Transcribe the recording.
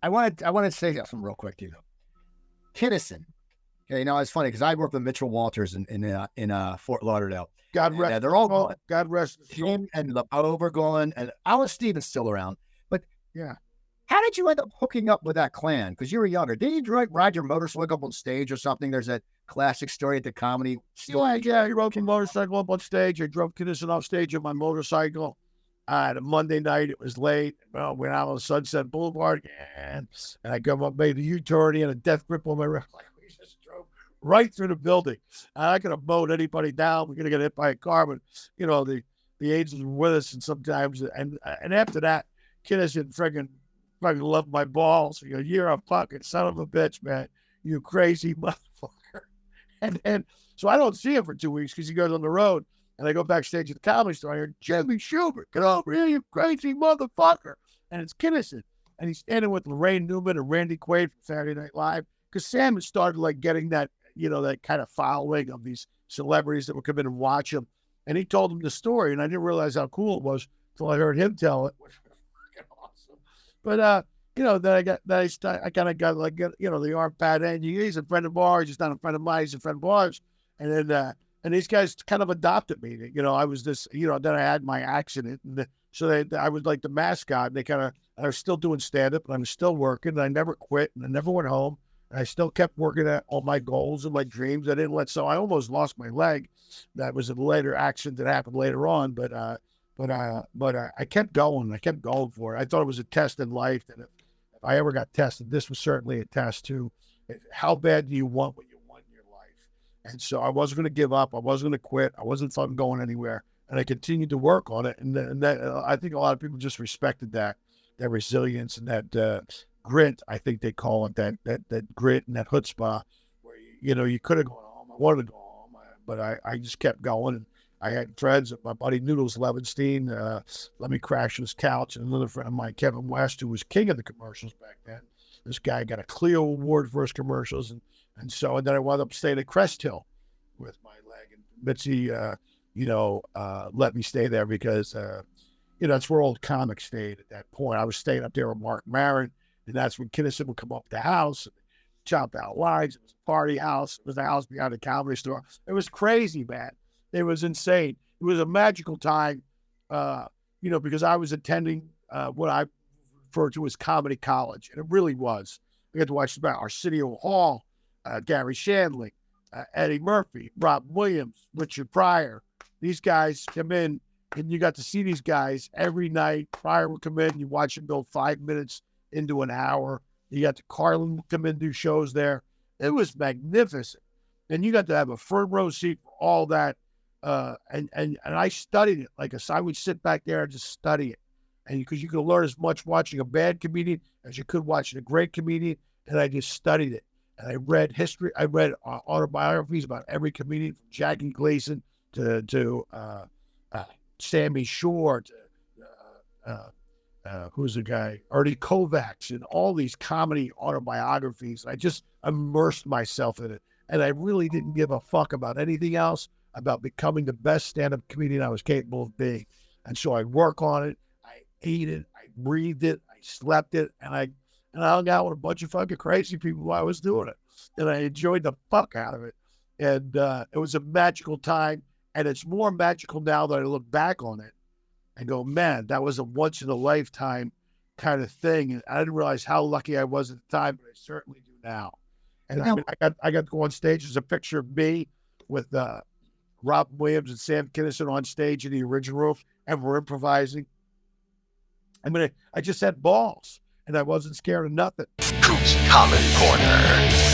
I wanted to say something real quick to you, though. Kinison. Okay, it's funny because I work with Mitchell Walters in Fort Lauderdale. God rest. They're all gone. God rest. Him and Lepover gone, and Alice Stevens still around. But yeah, how did you end up hooking up with that clan? Because you were younger. Did you ride your motorcycle up on stage or something? There's that classic story at the comedy. Yeah. He rode the motorcycle up on stage. I drove Kinison off stage on my motorcycle. On a Monday night, it was late. Well, went out on Sunset Blvd, and I come up, made a U-turn, and a death grip on my wrist. We just drove right through the building. I could have mowed anybody down. We're gonna get hit by a car, but the agents were with us, and sometimes, and after that, Kinison freaking loved my balls. You're a fucking son of a bitch, man. You crazy motherfucker. And so I don't see him for 2 weeks because he goes on the road. And I go backstage at the Comedy Store. I hear, Jimmy Schubert, get over here, you crazy motherfucker. And it's Kinison. And he's standing with Lorraine Newman and Randy Quaid from Saturday Night Live. Because Sam had started getting that, that kind of following of these celebrities that would come in and watch him. And he told them the story. And I didn't realize how cool it was until I heard him tell it, which was fucking awesome. But, then I kind of got the arm pat end. He's a friend of ours. He's not a friend of mine. He's a friend of ours. And then, and these guys kind of adopted me. I was this, then I had my accident. And I was like the mascot. And I was still doing stand-up, and I was still working. And I never quit, and I never went home. And I still kept working at all my goals and my dreams. I almost lost my leg. That was a later accident that happened later on. But I kept going. I kept going for it. I thought it was a test in life. And if I ever got tested, this was certainly a test too. How bad do you want what you want in your life? And so I wasn't going to give up. I wasn't going to quit. I wasn't fucking going anywhere. And I continued to work on it. And that I think a lot of people just respected that resilience and that grit. I think they call it that grit and that chutzpah where, you could have gone home. I wanted to go home, but I just kept going. And I had friends, my buddy Noodles Levenstein, let me crash on his couch. And another friend of mine, Kevin West, who was king of the commercials back then. This guy got a Clio Award for his commercials. And then I wound up staying at Crest Hill with my leg. And Mitzi, let me stay there because, that's where old comics stayed at that point. I was staying up there with Mark Maron, and that's when Kinison would come up the house and chop out lines. It was a party house. It was the house behind the Comedy Store. It was crazy, man. It was insane. It was a magical time, because I was attending what I refer to as comedy college, and it really was. We got to watch about Arsenio Hall, Garry Shandling, Eddie Murphy, Rob Williams, Richard Pryor. These guys come in, and you got to see these guys every night. Pryor would come in, you watch him go 5 minutes into an hour. You got the Carlin would come in, do shows there. It was magnificent. And you got to have a front row seat for all that. And I studied it. I would sit back there and just study it. And because you could learn as much watching a bad comedian as you could watching a great comedian. And I just studied it. And I read history. I read autobiographies about every comedian, from Jackie Gleason to Sammy Shore, to who's the guy, Ernie Kovacs, and all these comedy autobiographies. I just immersed myself in it. And I really didn't give a fuck about anything else, about becoming the best stand-up comedian I was capable of being. And so I work on it. I ate it. I breathed it. I slept it. And I hung out with a bunch of fucking crazy people while I was doing it. And I enjoyed the fuck out of it. And it was a magical time. And it's more magical now that I look back on it and go, man, that was a once-in-a-lifetime kind of thing. And I didn't realize how lucky I was at the time, but I certainly do now. And I got to go on stage. There's a picture of me with Rob Williams and Sam Kinison on stage in the original room, and we're improvising. I just had balls, and I wasn't scared of nothing. Coop's Comedy Corner.